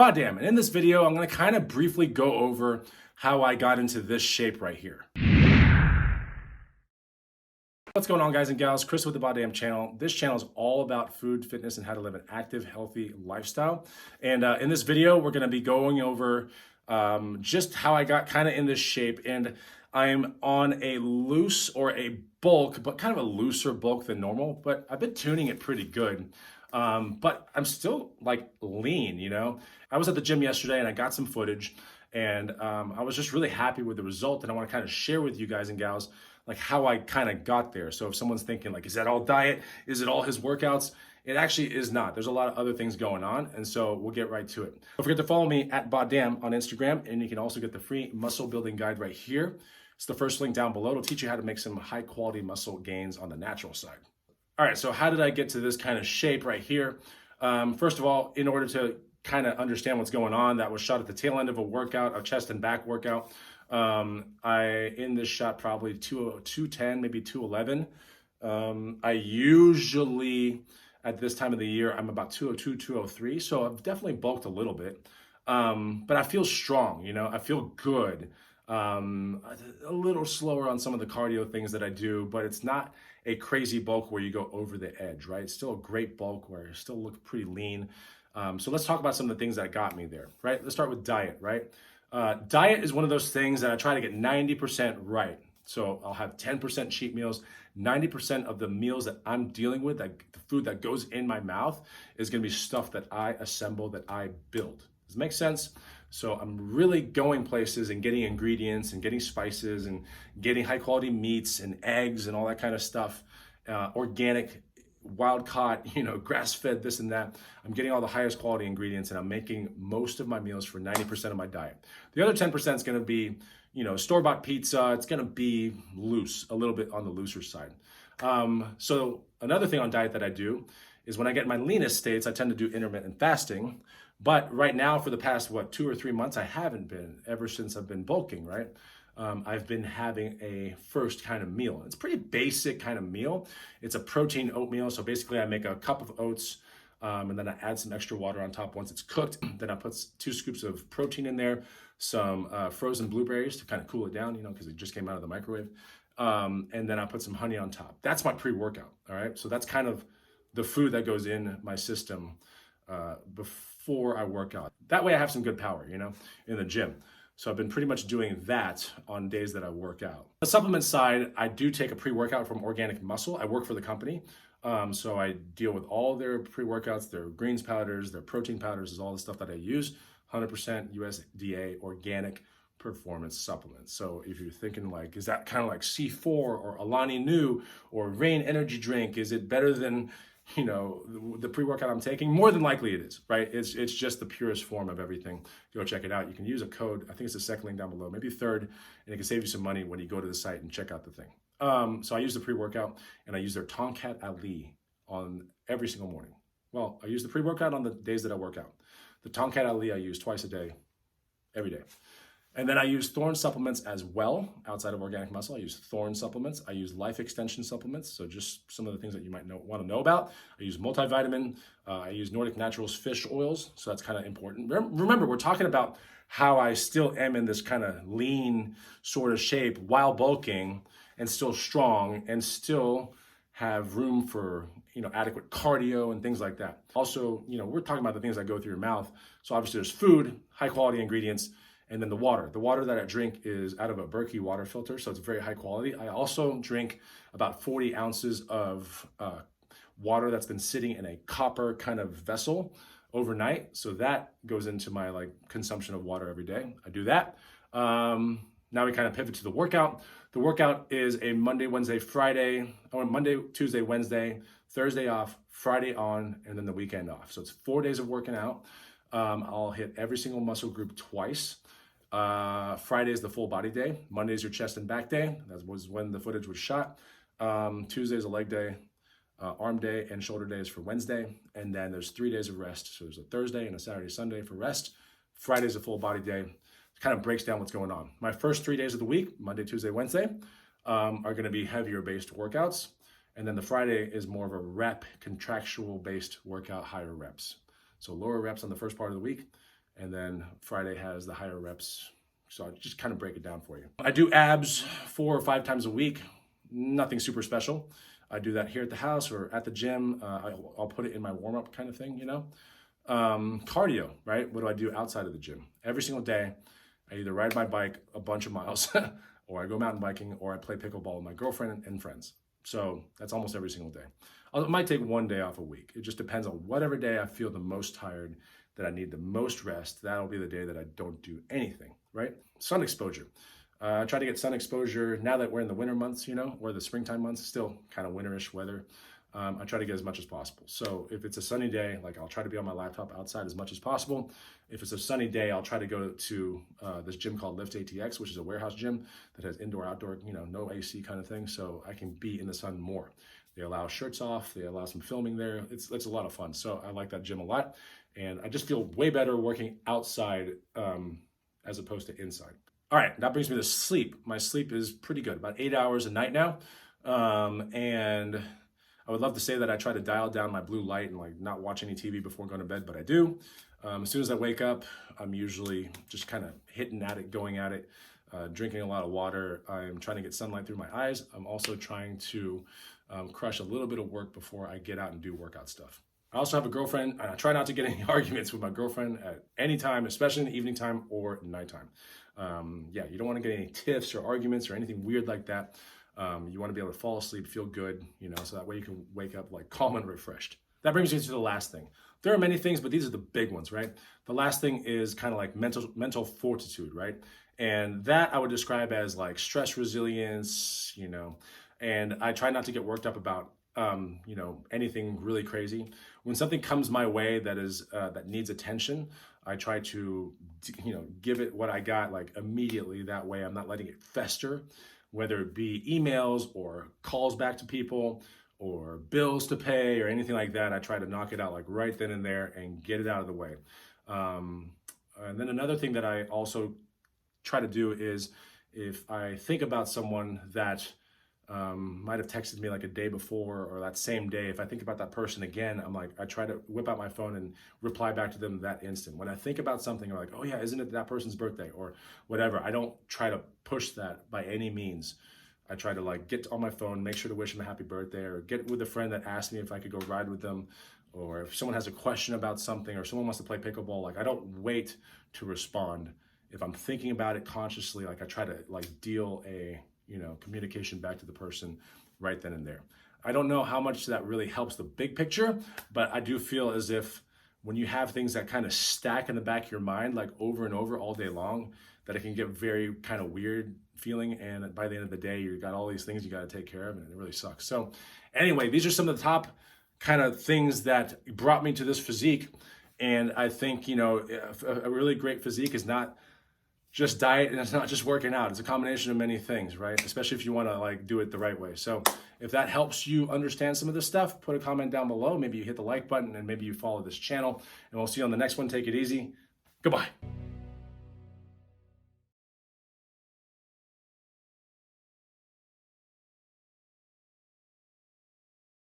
BODDAMN. And in this video, I'm going to kind of briefly go over how I got into this shape right here. What's going on, guys and gals? Chris with the BODDAMN channel. This channel is all about food, fitness, and how to live an active, healthy lifestyle. And in this video, we're going to be going over just how I got kind of in this shape. And I'm on a loose or a bulk, but kind of a looser bulk than normal. But I've been tuning it pretty good. But I'm still like lean, you know. I was at the gym yesterday and I got some footage, and I was just really happy with the result. And I want to kind of share with you guys and gals like how I kind of got there. So if someone's thinking like, is that all diet? Is it all his workouts? It actually is not. There's a lot of other things going on. And so we'll get right to it. Don't forget to follow me at BODDAMN on Instagram. And you can also get the free muscle building guide right here. It's the first link down below. It'll teach you how to make some high quality muscle gains on the natural side. All right, so how did I get to this kind of shape right here? First of all, in order to kind of understand what's going on, that was shot at the tail end of a workout, a chest and back workout. In this shot probably 210, maybe 211. I usually, at this time of the year, I'm about 202, 203. So I've definitely bulked a little bit. But I feel strong, you know, I feel good. A little slower on some of the cardio things that I do, but it's not a crazy bulk where you go over the edge, right? It's still a great bulk where I still look pretty lean. So let's talk about some of the things that got me there, right? Let's start with diet, right? Diet is one of those things that I try to get 90% right. So I'll have 10% cheat meals. 90% of the meals that I'm dealing with, like the food that goes in my mouth, is going to be stuff that I assemble, that I build. Does it make sense? So I'm really going places and getting ingredients and getting spices and getting high quality meats and eggs and all that kind of stuff, organic, wild caught, you know, grass fed, this and that. I'm getting all the highest quality ingredients, and I'm making most of my meals for 90% of my diet. The other 10% is going to be, you know, store-bought pizza. It's going to be loose, a little bit on the looser side. So another thing on diet that I do is when I get in my leanest states, I tend to do intermittent fasting. But right now, for the past, 2 or 3 months, I haven't been, ever since I've been bulking, right? I've been having a first kind of meal. It's a pretty basic kind of meal. It's a protein oatmeal. So basically I make a cup of oats, and then I add some extra water on top once it's cooked. Then I put 2 scoops of protein in there, some frozen blueberries to kind of cool it down, you know, because it just came out of the microwave. And then I put some honey on top. That's my pre-workout, all right? So that's kind of the food that goes in my system before I work out. That way I have some good power, you know, in the gym. So I've been pretty much doing that on days that I work out. On the supplement side, I do take a pre-workout from Organic Muscle. I work for the company. So I deal with all their pre-workouts, their greens powders, their protein powders, is all the stuff that I use. 100% USDA organic performance supplements. So if you're thinking like, is that kind of like C4 or Alani Nu or Rain energy drink? Is it better than, you know, the pre-workout I'm taking? More than likely it is, right? It's just the purest form of everything. Go check it out. You can use a code. I think it's the second link down below, maybe third, and it can save you some money when you go to the site and check out the thing. So I use the pre-workout, and I use their Tomcat Ali on every single morning. Well, I use the pre-workout on the days that I work out. The Tomcat Ali I use twice a day, every day. And then I use Thorne supplements as well. Outside of Organic Muscle, I use Thorne supplements. I use Life Extension supplements. So just some of the things that you might want to know about. I use multivitamin. I use Nordic Naturals fish oils. So that's kind of important. Remember, we're talking about how I still am in this kind of lean sort of shape while bulking and still strong and still have room for, you know, adequate cardio and things like that. Also, you know, we're talking about the things that go through your mouth. So obviously there's food, high quality ingredients, and then the water. The water that I drink is out of a Berkey water filter, so it's very high quality. I also drink about 40 ounces of water that's been sitting in a copper kind of vessel overnight. So that goes into my like consumption of water every day. I do that. Now we kind of pivot to the workout. The workout is a Monday, Wednesday, Friday, or Monday, Tuesday, Wednesday, Thursday off, Friday on, and then the weekend off. So it's 4 days of working out. I'll hit every single muscle group twice. Friday is the full body day. Monday is your chest and back day. That was when the footage was shot. Tuesday is a leg day. Arm day and shoulder day is for Wednesday. And then there's 3 days of rest. So there's a Thursday and a Saturday, Sunday for rest. Friday is a full body day. It kind of breaks down what's going on. My first 3 days of the week, Monday, Tuesday, Wednesday, are going to be heavier based workouts. And then the Friday is more of a rep, contractual based workout, higher reps. So lower reps on the first part of the week, And then Friday has the higher reps. So I'll just kind of break it down for you. I do abs 4 or 5 times a week. Nothing super special. I do that here at the house or at the gym. I'll put it in my warm-up kind of thing, you know. Cardio, right? What do I do outside of the gym? Every single day, I either ride my bike a bunch of miles or I go mountain biking or I play pickleball with my girlfriend and friends. So that's almost every single day. I might take 1 day off a week. It just depends on whatever day I feel the most tired, that I need the most rest. That'll be the day that I don't do anything, right? Sun exposure. I try to get sun exposure now that we're in the winter months, you know, or the springtime months, still kind of winterish weather. I try to get as much as possible. So if it's a sunny day, like I'll try to be on my laptop outside as much as possible. If it's a sunny day, I'll try to go to this gym called Lift ATX, which is a warehouse gym that has indoor, outdoor, you know, no AC kind of thing. So I can be in the sun more. They allow shirts off. They allow some filming there. It's a lot of fun. So I like that gym a lot. And I just feel way better working outside as opposed to inside. All right, that brings me to sleep. My sleep is pretty good, about 8 hours a night now. And I would love to say that I try to dial down my blue light and like not watch any TV before going to bed, but I do. As soon as I wake up, I'm usually just kind of hitting at it, going at it, drinking a lot of water. I'm trying to get sunlight through my eyes. I'm also trying to crush a little bit of work before I get out and do workout stuff. I also have a girlfriend, and I try not to get any arguments with my girlfriend at any time, especially in the evening time or nighttime. Yeah, you don't want to get any tiffs or arguments or anything weird like that. You want to be able to fall asleep, feel good, you know, so that way you can wake up like calm and refreshed. That brings me to the last thing. There are many things, but these are the big ones, right? The last thing is kind of like mental fortitude, right? And that I would describe as like stress resilience, you know, and I try not to get worked up about you know, anything really crazy. When something comes my way that is that needs attention, I try to, you know, give it what I got like immediately. That way I'm not letting it fester, whether it be emails or calls back to people or bills to pay or anything like that. I try to knock it out like right then and there and get it out of the way. And then another thing that I also try to do is if I think about someone that might have texted me like a day before or that same day, if I think about that person again, I'm like, I try to whip out my phone and reply back to them that instant. When I think about something, I'm like, oh yeah, isn't it that person's birthday or whatever? I don't try to push that by any means. I try to like get on my phone, make sure to wish them a happy birthday, or get with a friend that asked me if I could go ride with them, or if someone has a question about something or someone wants to play pickleball, like I don't wait to respond. If I'm thinking about it consciously, like I try to like deal a, you know, communication back to the person right then and there. I don't know how much that really helps the big picture, but I do feel as if when you have things that kind of stack in the back of your mind, like over and over all day long, that it can get very kind of weird feeling. And by the end of the day, you've got all these things you got to take care of and it really sucks. So anyway, these are some of the top kind of things that brought me to this physique. And I think, you know, a really great physique is not just diet and it's not just working out. It's a combination of many things, right? Especially if you want to like do it the right way. So if that helps you understand some of this stuff, put a comment down below. Maybe you hit the like button and maybe you follow this channel, and we'll see you on the next one. Take it easy. Goodbye.